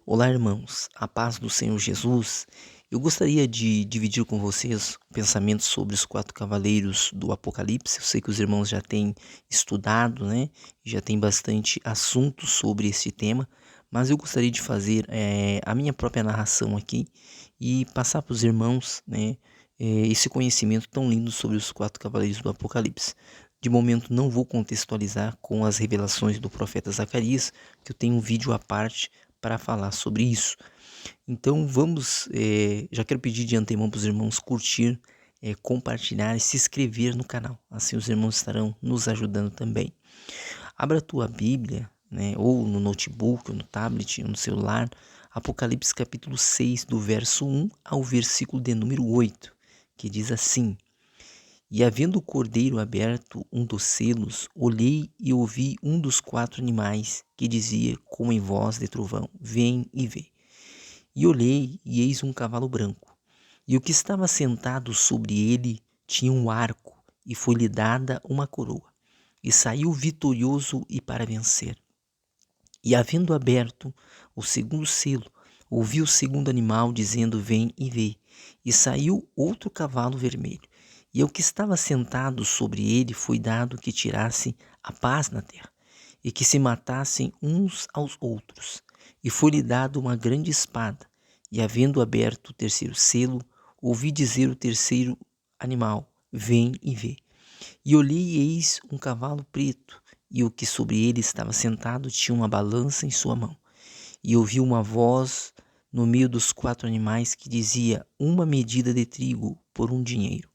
Olá, irmãos, a paz do Senhor Jesus. Eu gostaria de dividir com vocês um pensamento sobre os quatro cavaleiros do Apocalipse. Eu sei que os irmãos já têm estudado, né? Já tem bastante assunto sobre esse tema, mas eu gostaria de fazer a minha própria narração aqui e passar para os irmãos, né? Esse conhecimento tão lindo sobre os quatro cavaleiros do Apocalipse. De momento, não vou contextualizar com as revelações do profeta Zacarias, que eu tenho um vídeo à parte para falar sobre isso. Então já quero pedir de antemão para os irmãos curtir, compartilhar e se inscrever no canal. Assim os irmãos estarão nos ajudando também. Abra a tua Bíblia, né, ou no notebook, ou no tablet, ou no celular, Apocalipse capítulo 6, do verso 1 ao versículo de número 8, que diz assim: E havendo o cordeiro aberto um dos selos, olhei e ouvi um dos quatro animais que dizia como em voz de trovão: Vem e vê. E olhei e eis um cavalo branco. E o que estava sentado sobre ele tinha um arco e foi-lhe dada uma coroa. E saiu vitorioso e para vencer. E havendo aberto o segundo selo, ouvi o segundo animal dizendo: Vem e vê. E saiu outro cavalo vermelho. E ao que estava sentado sobre ele foi dado que tirasse a paz na terra, e que se matassem uns aos outros. E foi-lhe dado uma grande espada. E havendo aberto o terceiro selo, ouvi dizer o terceiro animal: Vem e vê. E olhei e eis um cavalo preto, e o que sobre ele estava sentado tinha uma balança em sua mão. E ouvi uma voz no meio dos quatro animais que dizia: Uma medida de trigo por um dinheiro,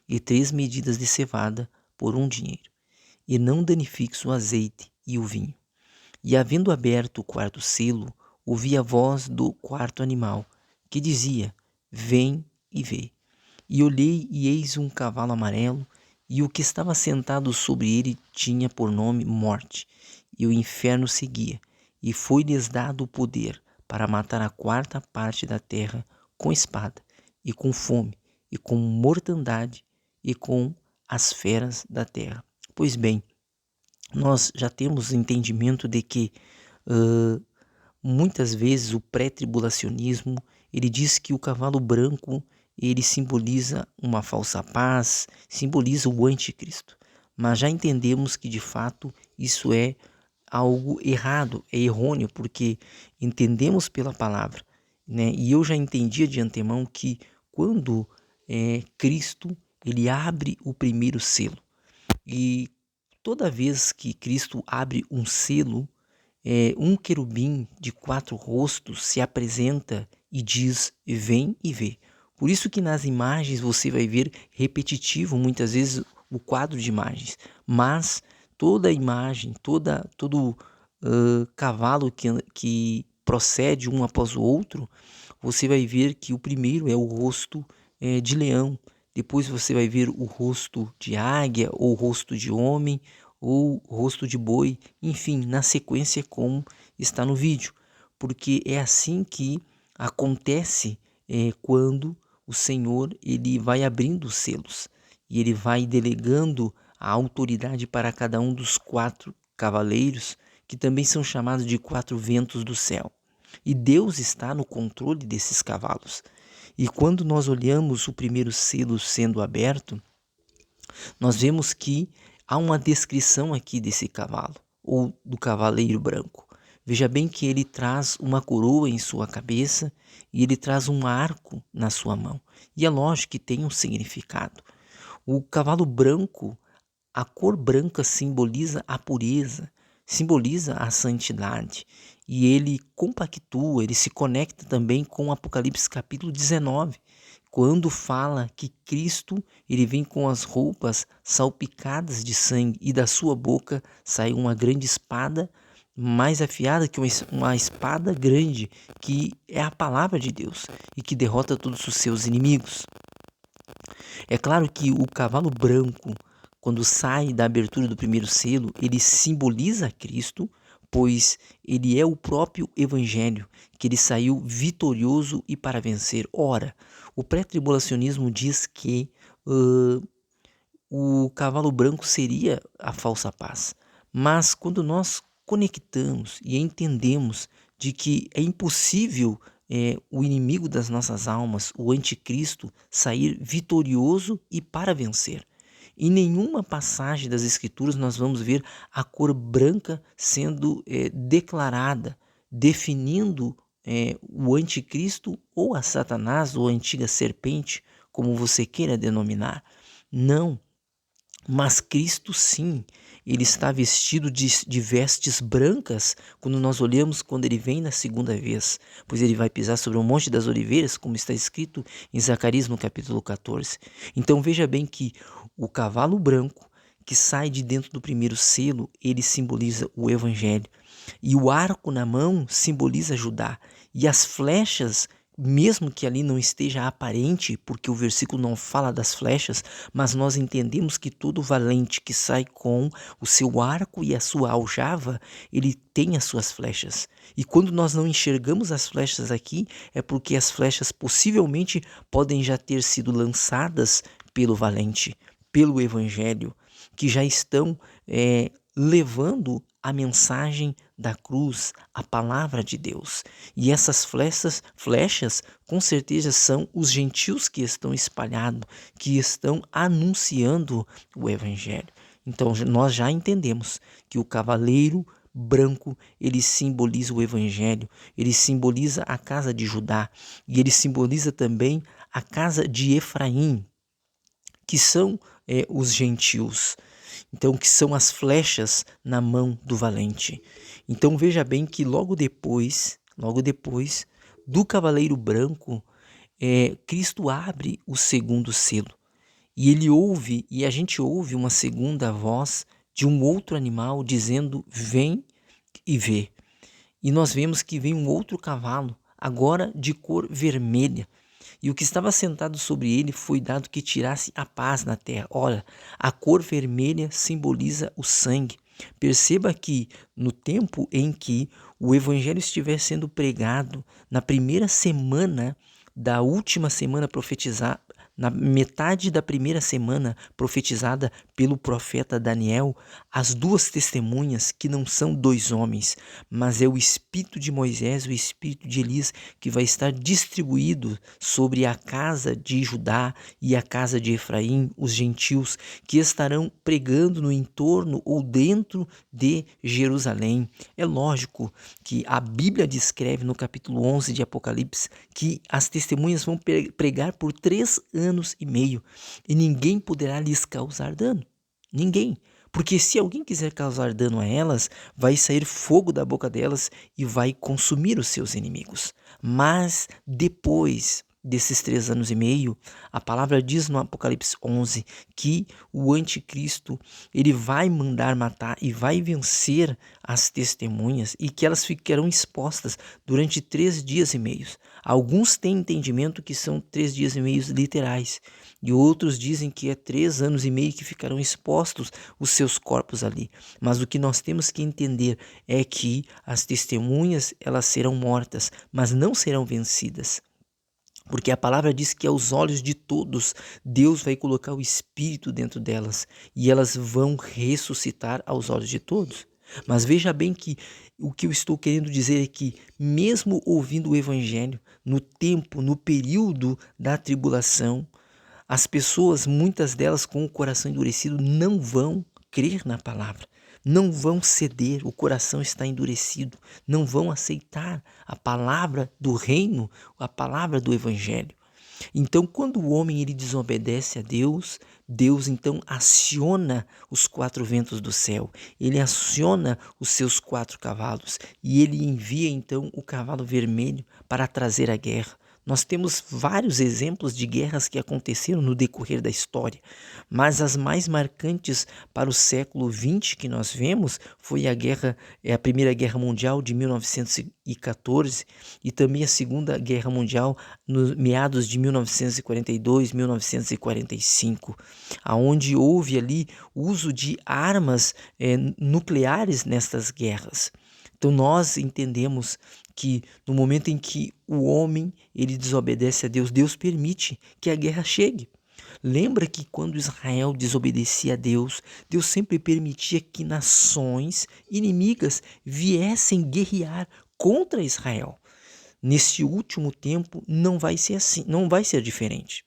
e 3 medidas de cevada por um dinheiro, e não danifiques o azeite e o vinho. E havendo aberto o quarto selo, ouvi a voz do quarto animal, que dizia: Vem e vê. E olhei e eis um cavalo amarelo, e o que estava sentado sobre ele tinha por nome Morte, e o inferno seguia, e foi-lhes dado o poder para matar a quarta parte da terra com espada, e com fome, e com mortandade, e com as feras da terra. Pois bem, nós já temos entendimento de que muitas vezes o pré-tribulacionismo, ele diz que o cavalo branco, ele simboliza uma falsa paz, simboliza o anticristo. Mas já entendemos que de fato isso é algo errado, é errôneo, porque entendemos pela palavra, né? E eu já entendia de antemão que quando Cristo, ele abre o primeiro selo, e toda vez que Cristo abre um selo, um querubim de 4 rostos se apresenta e diz: Vem e vê. Por isso que nas imagens você vai ver repetitivo muitas vezes o quadro de imagens, mas toda imagem, todo cavalo que procede um após o outro, você vai ver que o primeiro é o rosto de leão, depois você vai ver o rosto de águia, ou o rosto de homem, ou rosto de boi, enfim, na sequência como está no vídeo, porque é assim que acontece quando o Senhor ele vai abrindo os selos e ele vai delegando a autoridade para cada um dos 4 cavaleiros, que também são chamados de 4 ventos do céu. E Deus está no controle desses cavalos. E quando nós olhamos o primeiro selo sendo aberto, nós vemos que há uma descrição aqui desse cavalo, ou do cavaleiro branco. Veja bem que ele traz uma coroa em sua cabeça e ele traz um arco na sua mão. E é lógico que tem um significado. O cavalo branco, a cor branca simboliza a pureza, simboliza a santidade. E ele compactua, ele se conecta também com Apocalipse capítulo 19, quando fala que Cristo ele vem com as roupas salpicadas de sangue e da sua boca sai uma grande espada, mais afiada que uma espada grande, que é a palavra de Deus e que derrota todos os seus inimigos. É claro que o cavalo branco, quando sai da abertura do primeiro selo, ele simboliza Cristo, pois ele é o próprio Evangelho, que ele saiu vitorioso e para vencer. Ora, o pré-tribulacionismo diz que o cavalo branco seria a falsa paz. Mas quando nós conectamos e entendemos de que é impossível o inimigo das nossas almas, o anticristo, sair vitorioso e para vencer. Em nenhuma passagem das Escrituras nós vamos ver a cor branca sendo declarada, definindo o anticristo ou a Satanás ou a antiga serpente, como você queira denominar. Não, mas Cristo sim, ele está vestido de vestes brancas quando nós olhamos quando ele vem na segunda vez, pois ele vai pisar sobre o Monte das Oliveiras, como está escrito em Zacarias no capítulo 14. Então veja bem que o cavalo branco que sai de dentro do primeiro selo, ele simboliza o Evangelho. E o arco na mão simboliza Judá. E as flechas, mesmo que ali não esteja aparente, porque o versículo não fala das flechas, mas nós entendemos que todo valente que sai com o seu arco e a sua aljava, ele tem as suas flechas. E quando nós não enxergamos as flechas aqui, é porque as flechas possivelmente podem já ter sido lançadas pelo valente, pelo evangelho, que já estão levando a mensagem da cruz, a palavra de Deus. E essas flechas, com certeza são os gentios que estão espalhados, que estão anunciando o evangelho. Então nós já entendemos que o cavaleiro branco, ele simboliza o evangelho, ele simboliza a casa de Judá e ele simboliza também a casa de Efraim, que são os gentios. Então, que são as flechas na mão do valente. Então veja bem que logo depois do cavaleiro branco, Cristo abre o segundo selo. E ele ouve, e a gente ouve uma segunda voz de um outro animal dizendo: vem e vê. E nós vemos que vem um outro cavalo, agora de cor vermelha. E o que estava sentado sobre ele foi dado que tirasse a paz na terra. Olha, a cor vermelha simboliza o sangue. Perceba que no tempo em que o evangelho estiver sendo pregado, na primeira semana da última semana profetizada, na metade da primeira semana profetizada pelo profeta Daniel, as duas testemunhas, que não são dois homens, mas é o espírito de Moisés e o espírito de Elias, que vai estar distribuído sobre a casa de Judá e a casa de Efraim, os gentios, que estarão pregando no entorno ou dentro de Jerusalém. É lógico que a Bíblia descreve no capítulo 11 de Apocalipse que as testemunhas vão pregar por 3 anos e meio e ninguém poderá lhes causar dano. Ninguém. Porque se alguém quiser causar dano a elas, vai sair fogo da boca delas e vai consumir os seus inimigos. Mas depois desses 3 anos e meio, a palavra diz no Apocalipse 11 que o anticristo, ele vai mandar matar e vai vencer as testemunhas e que elas ficarão expostas durante 3 dias e meio. Alguns têm entendimento que são 3 dias e meio literais e outros dizem que é 3 anos e meio que ficarão expostos os seus corpos ali. Mas o que nós temos que entender é que as testemunhas, elas serão mortas, mas não serão vencidas. Porque a palavra diz que aos olhos de todos, Deus vai colocar o Espírito dentro delas e elas vão ressuscitar aos olhos de todos. Mas veja bem que o que eu estou querendo dizer é que, mesmo ouvindo o Evangelho, no tempo, no período da tribulação, as pessoas, muitas delas com o coração endurecido, não vão crer na palavra. Não vão ceder, o coração está endurecido, não vão aceitar a palavra do reino, a palavra do evangelho. Então, quando o homem ele desobedece a Deus, Deus então aciona os 4 ventos do céu, ele aciona os seus 4 cavalos e ele envia então o cavalo vermelho para trazer a guerra. Nós temos vários exemplos de guerras que aconteceram no decorrer da história, mas as mais marcantes para o século XX que nós vemos foi a Primeira Guerra Mundial de 1914 e também a Segunda Guerra Mundial nos meados de 1942, 1945, aonde houve ali o uso de armas nucleares nestas guerras. Então nós entendemos que no momento em que o homem ele desobedece a Deus, Deus permite que a guerra chegue. Lembra que quando Israel desobedecia a Deus, Deus sempre permitia que nações inimigas viessem guerrear contra Israel. Nesse último tempo não vai ser assim, não vai ser diferente.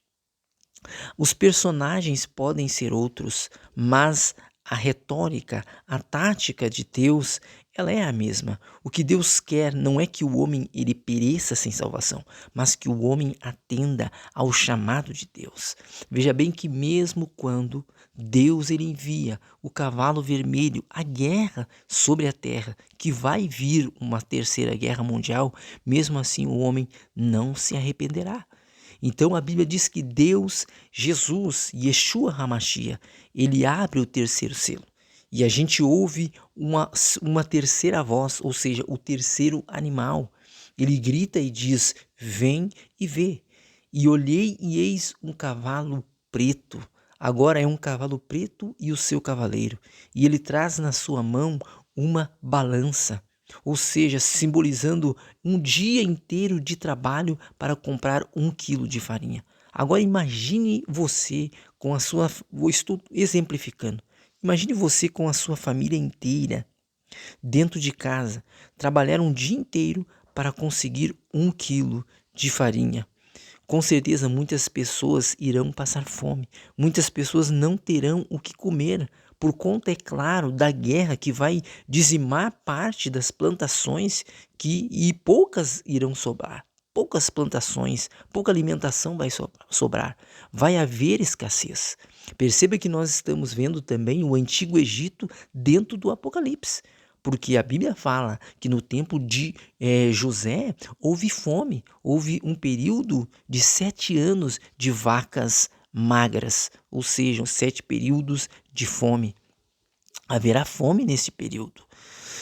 Os personagens podem ser outros, mas a retórica, a tática de Deus, ela é a mesma. O que Deus quer não é que o homem ele pereça sem salvação, mas que o homem atenda ao chamado de Deus. Veja bem que mesmo quando Deus ele envia o cavalo vermelho, a guerra sobre a terra, que vai vir uma terceira guerra mundial, mesmo assim o homem não se arrependerá. Então a Bíblia diz que Deus, Jesus, Yeshua HaMashiach, ele abre o terceiro selo. E a gente ouve uma terceira voz, ou seja, o terceiro animal. Ele grita e diz: vem e vê. E olhei e eis um cavalo preto. Agora é um cavalo preto e o seu cavaleiro. E ele traz na sua mão uma balança, ou seja, simbolizando um dia inteiro de trabalho para comprar 1 quilo de farinha. Agora imagine você com a sua, estou exemplificando, imagine você com a sua família inteira dentro de casa, trabalhar um dia inteiro para conseguir 1 quilo de farinha. Com certeza muitas pessoas irão passar fome, muitas pessoas não terão o que comer, por conta, é claro, da guerra que vai dizimar parte das plantações e poucas irão sobrar. Poucas plantações, pouca alimentação vai sobrar. Vai haver escassez. Perceba que nós estamos vendo também o Antigo Egito dentro do Apocalipse. Porque a Bíblia fala que no tempo de José houve fome, houve um período de 7 anos de vacas magras, ou seja, 7 períodos de fome. Haverá fome nesse período.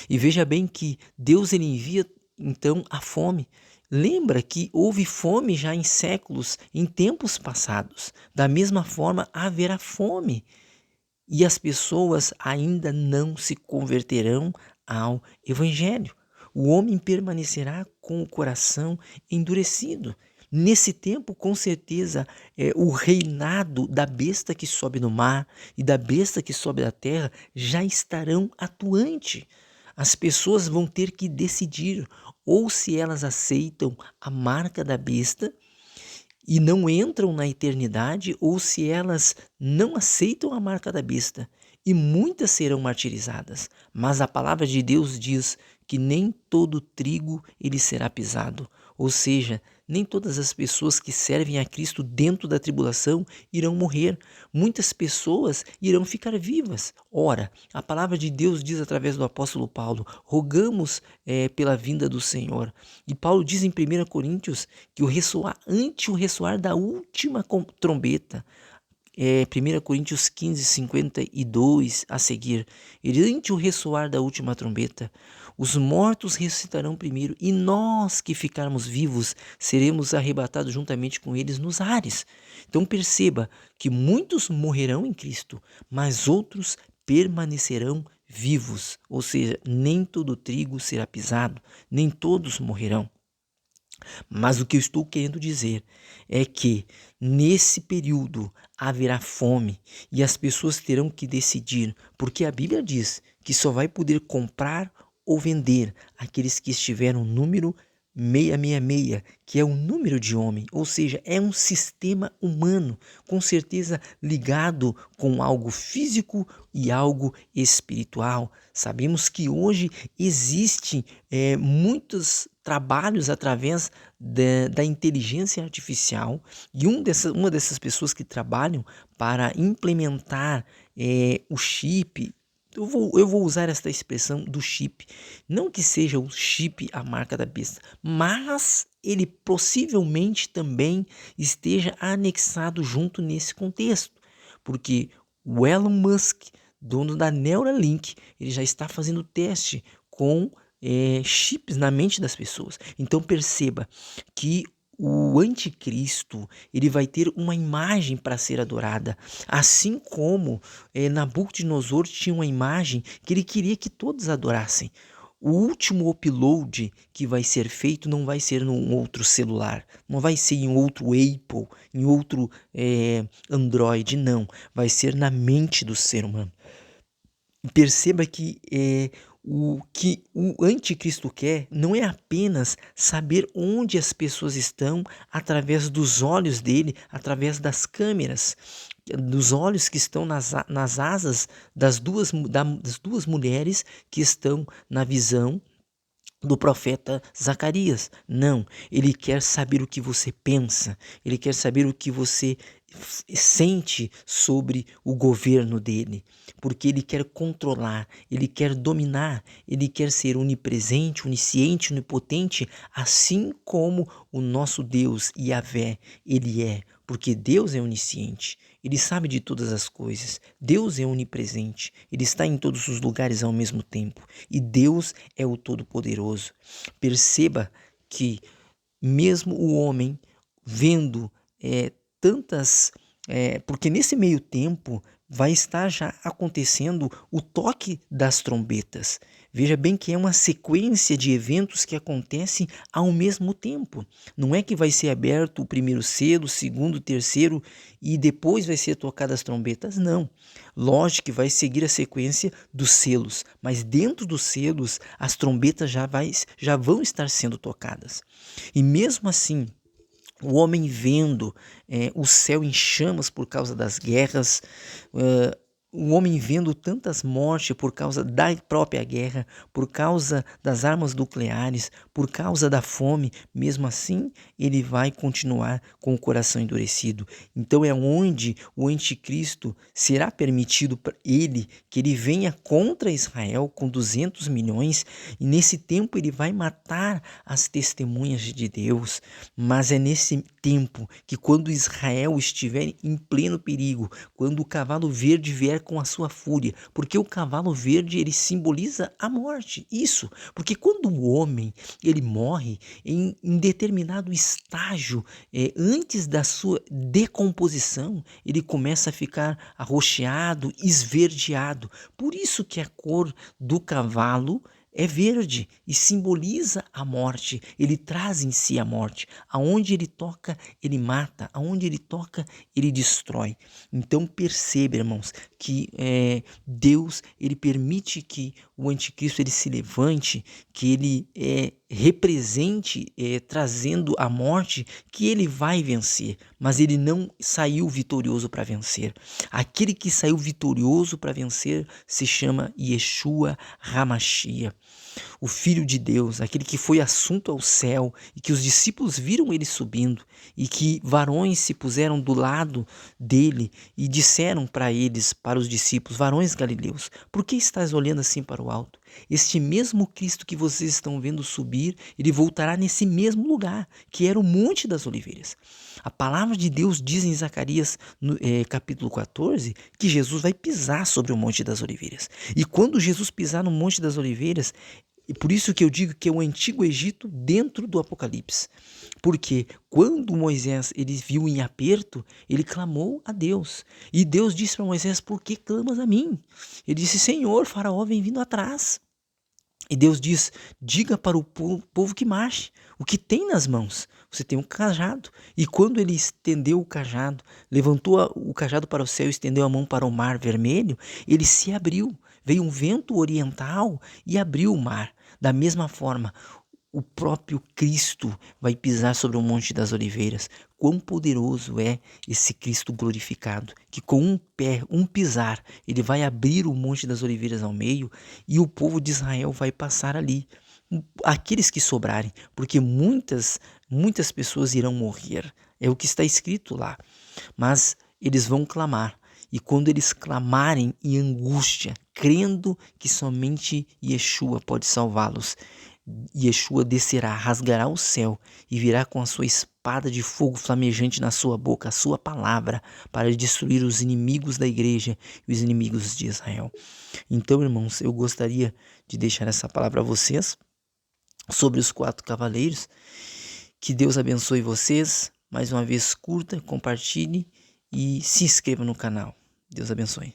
E veja bem que Deus ele envia então a fome. Lembra que houve fome já em séculos, em tempos passados. Da mesma forma, haverá fome. E as pessoas ainda não se converterão ao Evangelho. O homem permanecerá com o coração endurecido. Nesse tempo, com certeza, o reinado da besta que sobe no mar e da besta que sobe da terra já estarão atuante. As pessoas vão ter que decidir ou se elas aceitam a marca da besta e não entram na eternidade, ou se elas não aceitam a marca da besta, e muitas serão martirizadas. Mas a palavra de Deus diz que nem todo trigo ele será pisado, ou seja, nem todas as pessoas que servem a Cristo dentro da tribulação irão morrer. Muitas pessoas irão ficar vivas. Ora, a palavra de Deus diz através do apóstolo Paulo: rogamos pela vinda do Senhor. E Paulo diz em 1 Coríntios que ante o ressoar da última trombeta, 1 Coríntios 15, 52 a seguir, ante o ressoar da última trombeta, os mortos ressuscitarão primeiro, e nós que ficarmos vivos seremos arrebatados juntamente com eles nos ares. Então perceba que muitos morrerão em Cristo, mas outros permanecerão vivos, ou seja, nem todo trigo será pisado, nem todos morrerão. Mas o que eu estou querendo dizer é que nesse período haverá fome e as pessoas terão que decidir, porque a Bíblia diz que só vai poder comprar ou vender aqueles que estiveram no número 666, que é o número de homem, ou seja, é um sistema humano, com certeza ligado com algo físico e algo espiritual. Sabemos que hoje existem muitos trabalhos através da inteligência artificial, e uma dessas pessoas que trabalham para implementar o chip. Eu vou usar esta expressão do chip, não que seja o chip a marca da besta, mas ele possivelmente também esteja anexado junto nesse contexto, porque o Elon Musk, dono da Neuralink, ele já está fazendo teste com chips na mente das pessoas. Então perceba que o anticristo ele vai ter uma imagem para ser adorada, assim como Nabucodonosor tinha uma imagem que ele queria que todos adorassem. O último upload que vai ser feito não vai ser num outro celular, não vai ser em outro Apple, em outro Android, não. Vai ser na mente do ser humano. Perceba que O que o anticristo quer não é apenas saber onde as pessoas estão através dos olhos dele, através das câmeras, dos olhos que estão nas asas das duas mulheres que estão na visão do profeta Zacarias. Não, ele quer saber o que você pensa, ele quer saber o que você sente sobre o governo dele, porque ele quer controlar, ele quer dominar, ele quer ser onipresente, onisciente, onipotente, assim como o nosso Deus Yahvé, ele é, porque Deus é onisciente, ele sabe de todas as coisas, Deus é onipresente, ele está em todos os lugares ao mesmo tempo, e Deus é o Todo-Poderoso. Perceba que mesmo o homem vendo tantas. Porque nesse meio tempo vai estar já acontecendo o toque das trombetas. Veja bem que é uma sequência de eventos que acontecem ao mesmo tempo. Não é que vai ser aberto o primeiro selo, o segundo, o terceiro e depois vai ser tocada as trombetas. Não. Lógico que vai seguir a sequência dos selos, mas dentro dos selos as trombetas já vão estar sendo tocadas. E mesmo assim, o homem vendo o céu em chamas por causa das guerras, o homem vendo tantas mortes por causa da própria guerra, por causa das armas nucleares, por causa da fome, mesmo assim ele vai continuar com o coração endurecido. Então é onde o anticristo será permitido para ele que ele venha contra Israel com 200 milhões e nesse tempo ele vai matar as testemunhas de Deus, mas é nesse tempo que quando Israel estiver em pleno perigo, quando o cavalo verde vier com a sua fúria, porque o cavalo verde ele simboliza a morte, isso, porque quando o homem ele morre em determinado estágio, antes da sua decomposição, ele começa a ficar arroxeado, esverdeado, por isso que a cor do cavalo é verde e simboliza a morte, ele traz em si a morte, aonde ele toca ele mata, aonde ele toca ele destrói. Então perceba, irmãos, que Deus ele permite que o anticristo ele se levante, que ele represente trazendo a morte, que ele vai vencer, mas ele não saiu vitorioso para vencer. Aquele que saiu vitorioso para vencer se chama Yeshua HaMashiach, o Filho de Deus, aquele que foi assunto ao céu e que os discípulos viram ele subindo e que varões se puseram do lado dele e disseram para eles, para os discípulos, varões galileus, por que estás olhando assim para o alto? Este mesmo Cristo que vocês estão vendo subir, ele voltará nesse mesmo lugar, que era o Monte das Oliveiras. A palavra de Deus diz em Zacarias, capítulo 14, que Jesus vai pisar sobre o Monte das Oliveiras. E quando Jesus pisar no Monte das Oliveiras, e por isso que eu digo que é o antigo Egito dentro do Apocalipse. Porque quando Moisés ele viu em aperto, ele clamou a Deus. E Deus disse para Moisés, por que clamas a mim? Ele disse, Senhor, Faraó vem vindo atrás. E Deus diz, diga para o povo que marche, o que tem nas mãos? Você tem um cajado. E quando ele estendeu o cajado, levantou o cajado para o céu e estendeu a mão para o mar vermelho, ele se abriu. Veio um vento oriental e abriu o mar. Da mesma forma, o próprio Cristo vai pisar sobre o Monte das Oliveiras. Quão poderoso é esse Cristo glorificado, que com um pé, um pisar, ele vai abrir o Monte das Oliveiras ao meio e o povo de Israel vai passar ali. Aqueles que sobrarem, porque muitas pessoas irão morrer. É o que está escrito lá. Mas eles vão clamar. E quando eles clamarem em angústia, crendo que somente Yeshua pode salvá-los, Yeshua descerá, rasgará o céu e virá com a sua espada de fogo flamejante na sua boca, a sua palavra, para destruir os inimigos da igreja e os inimigos de Israel. Então, irmãos, eu gostaria de deixar essa palavra a vocês sobre os 4 cavaleiros. Que Deus abençoe vocês. Mais uma vez, curta, compartilhe e se inscreva no canal. Deus abençoe.